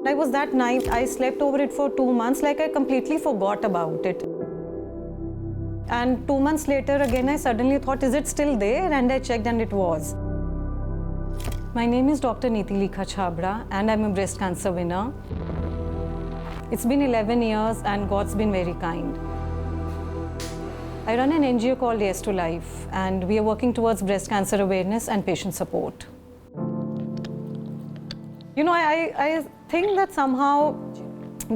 I was that naive. I slept over it for 2 months, like I completely forgot about it. And 2 months later, again, I suddenly thought, is it still there? And I checked and it was. My name is Dr. Neeti Leekha Chhabra and I'm a breast cancer winner. It's been 11 years and God's been very kind. I run an NGO called Yes to Life and we are working towards breast cancer awareness and patient support. You know, I think that somehow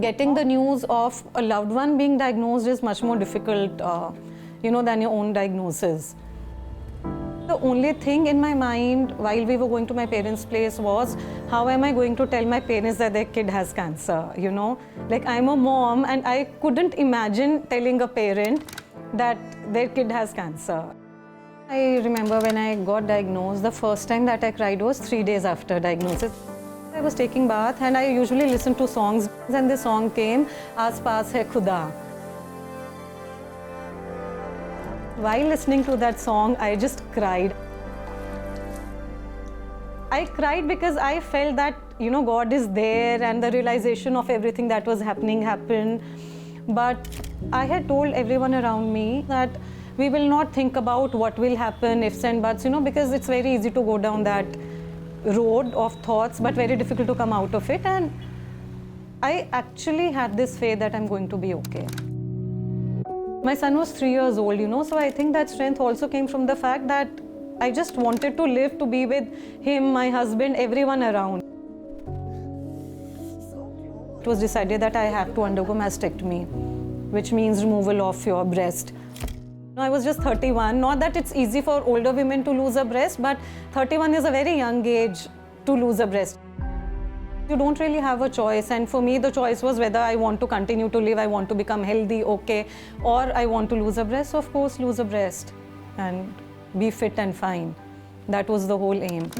getting the news of a loved one being diagnosed is much more difficult, than your own diagnosis. The only thing in my mind while we were going to my parents' place was, how am I going to tell my parents that their kid has cancer, Like I'm a mom and I couldn't imagine telling a parent that their kid has cancer. I remember when I got diagnosed, the first time that I cried was 3 days after diagnosis. I was taking bath and I usually listen to songs and the song came, Aas Paas Hai Khuda. While listening to that song, I just cried. I cried because I felt that, God is there and the realization of everything that was happened. But I had told everyone around me that we will not think about what will happen, ifs and buts, because it's very easy to go down that road of thoughts, but very difficult to come out of it. And I actually had this faith that I'm going to be okay. My son was 3 years old, so I think that strength also came from the fact that I just wanted to live, to be with him, my husband, everyone around. It was decided that I have to undergo mastectomy, which means removal of your breast. I was just 31. Not that it's easy for older women to lose a breast, but 31 is a very young age to lose a breast. You don't really have a choice, and for me the choice was whether I want to continue to live, I want to become healthy, okay, or I want to lose a breast. So of course lose a breast and be fit and fine. That was the whole aim.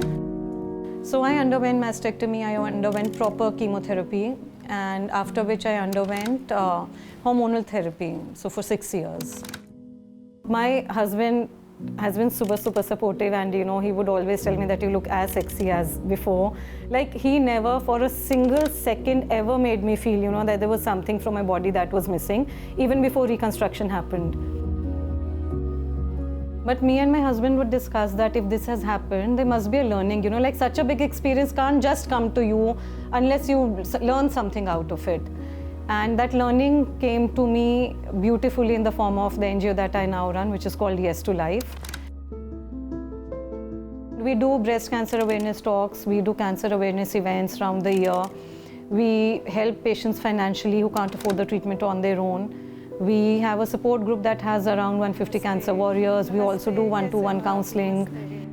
So I underwent mastectomy, I underwent proper chemotherapy, and after which I underwent hormonal therapy, so for 6 years. My husband has been super supportive, and he would always tell me that you look as sexy as before. Like he never for a single second ever made me feel that there was something from my body that was missing, even before reconstruction happened. But me and my husband would discuss that if this has happened, there must be a learning, like such a big experience can't just come to you unless you learn something out of it. And that learning came to me beautifully in the form of the NGO that I now run, which is called Yes to Life. We do breast cancer awareness talks, we do cancer awareness events around the year. We help patients financially who can't afford the treatment on their own. We have a support group that has around 150 cancer warriors. We also do one-to-one counseling.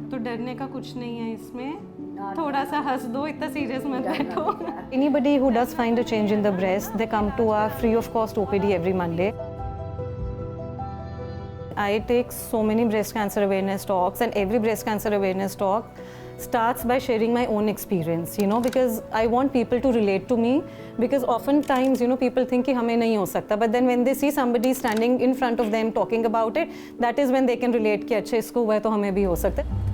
तो डरने का कुछ नहीं है इसमें. थोड़ा सा हंस दो, इतना सीरियस मत बैठो. Anybody who does find a change in the breast, they come to our free of cost OPD every Monday. I take so many breast cancer awareness talks, and every breast cancer awareness talk starts by sharing my own experience, because I want people to relate to me, because oftentimes, people think कि हमें नहीं हो सकता, but then when they see somebody standing in front of them talking about it, that is when they can relate कि अच्छा इसको हुआ है तो हमें भी हो सकता है.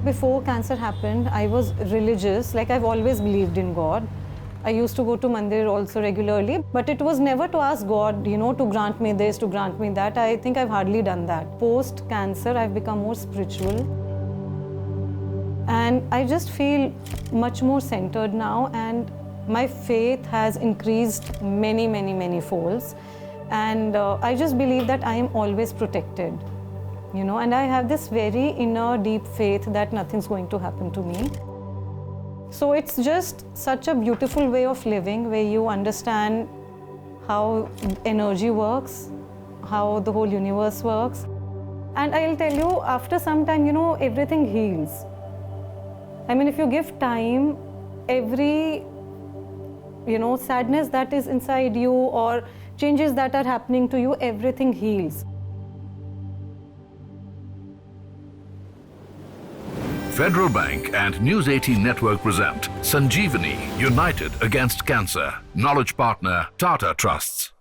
Before cancer happened, I was religious, like I've always believed in God. I used to go to mandir also regularly, but it was never to ask God, to grant me this, to grant me that. I think I've hardly done that. Post-cancer, I've become more spiritual. And I just feel much more centered now, and my faith has increased many folds. And I just believe that I am always protected. And I have this very inner deep faith that nothing's going to happen to me. So it's just such a beautiful way of living, where you understand how energy works, how the whole universe works. And I'll tell you, after some time, everything heals. I mean, if you give time, every, sadness that is inside you or changes that are happening to you, everything heals. Federal Bank and News 18 Network present Sanjeevani, United Against Cancer. Knowledge partner, Tata Trusts.